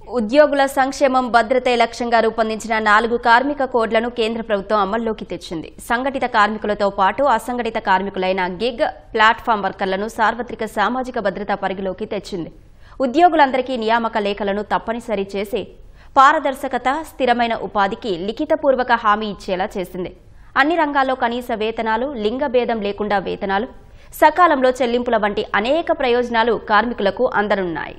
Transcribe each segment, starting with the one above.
ఉద్యోగుల సంక్షేమం భద్రతే లక్ష్యంగా రూపొందించిన 4 కార్మిక కోడ్లను కేంద్ర ప్రభుత్వం అమల్లోకి తెచ్చింది. సంఘటిత కార్మికులతో పాటు అసంఘటిత కార్మికులైన గిగ్, ప్లాట్ఫామ్ వర్కర్లను సార్వత్రిక సామాజిక భద్రత పరిధిలోకి తెచ్చింది. ఉద్యోగులందరికీ నియామక లేఖలను తప్పనిసరి చేసి పారదర్శకత, స్థిరమైన ఉపాధికి లిఖితపూర్వక హామీ ఇచ్చేలా చేసింది. అన్ని రంగాల్లో కనీస వేతనాలు, లింగ భేదం లేకుండా వేతనాలు, సకాలంలో చెల్లింపుల వంటి అనేక ప్రయోజనాలు కార్మికులకు అందనున్నాయి.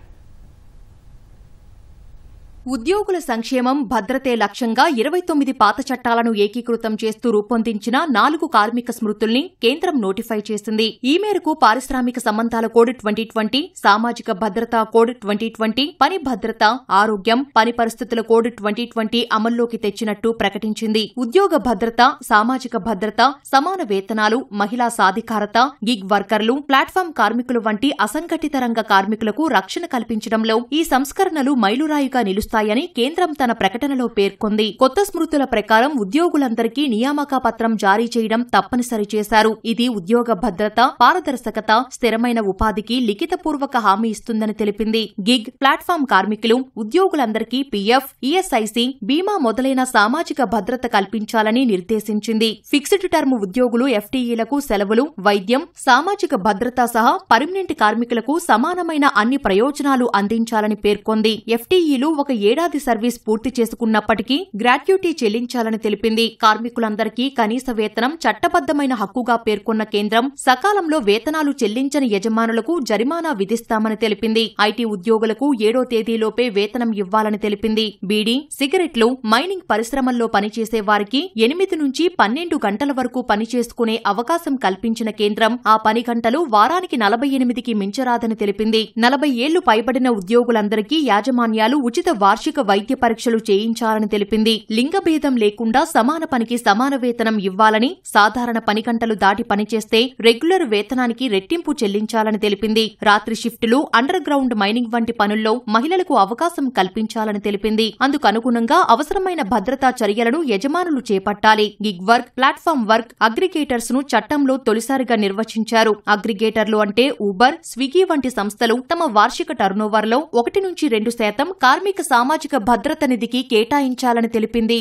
ఉద్యోగుల సంక్షేమం భద్రతే లక్ష్యంగా 29 పాత చట్టాలను ఏకీకృతం చేస్తూ రూపొందించిన 4 కార్మిక స్మృతుల్ని కేంద్రం నోటిఫై చేసింది. ఈ మేరకు పారిశ్రామిక సంబంధాల కోడ్ 2020, సామాజిక భద్రతా కోడ్ 2020, పని భద్రత, ఆరోగ్యం, పని పరిస్థితుల కోడ్ 2020 అమల్లోకి తెచ్చినట్టు ప్రకటించింది. ఉద్యోగ భద్రత, సామాజిక భద్రత, సమాన వేతనాలు, మహిళా సాధికారత, గిగ్ వర్కర్లు, ప్లాట్ఫామ్ కార్మికులు వంటి అసంఘటిత రంగ కార్మికులకు రక్షణ కల్పించడంలో ఈ సంస్కరణలు మైలురాయిగా నిలుస్తాయి ని కేంద్రం తన ప్రకటనలో పేర్కొంది. కొత్త స్మృతుల ప్రకారం ఉద్యోగులందరికీ నియామక పత్రం జారీ చేయడం తప్పనిసరి చేశారు. ఇది ఉద్యోగ భద్రత, పారదర్శకత, స్థిరమైన ఉపాధికి లిఖితపూర్వక హామీ ఇస్తుందని తెలిపింది. గిగ్, ప్లాట్ఫామ్ కార్మికులు, ఉద్యోగులందరికీ పీఎఫ్, ఈఎస్ఐసి, బీమా మొదలైన సామాజిక భద్రత కల్పించాలని నిర్దేశించింది. ఫిక్స్డ్ టర్మ్ ఉద్యోగులు, ఎఫ్టీఈలకు సెలవులు, వైద్యం, సామాజిక భద్రత సహా పర్మనెంట్ కార్మికులకు సమానమైన అన్ని ప్రయోజనాలు అందించాలని పేర్కొంది. ఎఫ్టీఈలు ఒక ఏడాది సర్వీస్ పూర్తి చేసుకున్నప్పటికీ గ్రాట్యుటీ చెల్లించాలని తెలిపింది. కార్మికులందరికీ కనీస వేతనం చట్టబద్దమైన హక్కుగా పేర్కొన్న కేంద్రం సకాలంలో వేతనాలు చెల్లించని యజమానులకు జరిమానా విధిస్తామని తెలిపింది. ఐటీ ఉద్యోగులకు 7వ తేదీలోపే వేతనం ఇవ్వాలని తెలిపింది. బీడీ, సిగరెట్లు, మైనింగ్ పరిశ్రమల్లో పనిచేసే వారికి 8 నుంచి 12 గంటల వరకు పనిచేసుకునే అవకాశం కల్పించిన కేంద్రం ఆ పని గంటలు వారానికి 48కి మించరాదని తెలిపింది. 40 ఏళ్లు పైబడిన ఉద్యోగులందరికీ యాజమాన్యాలు ఉచిత వార్షిక వైద్య పరీక్షలు చేయించాలని తెలిపింది. లింగభేదం లేకుండా సమాన పనికి సమాన వేతనం ఇవ్వాలని, సాధారణ పని గంటలు దాటి పనిచేస్తే రెగ్యులర్ వేతనానికి రెట్టింపు చెల్లించాలని తెలిపింది. రాత్రి షిఫ్టులు, అండర్ గ్రౌండ్ మైనింగ్ వంటి పనుల్లో మహిళలకు అవకాశం కల్పించాలని తెలిపింది. అందుకనుగుణంగా అవసరమైన భద్రతా చర్యలను యజమానులు చేపట్టాలి. Gig work, platform work, aggregators ను చట్టంలో తొలిసారిగా నిర్వచించారు. అగ్రిగేటర్లు అంటే ఊబర్, స్విగ్గీ వంటి సంస్థలు తమ వార్షిక టర్నోవర్లో 1 నుంచి 2% కార్మిక సామాజిక భద్రత నిధికి కేటాయించాలని తెలిపింది.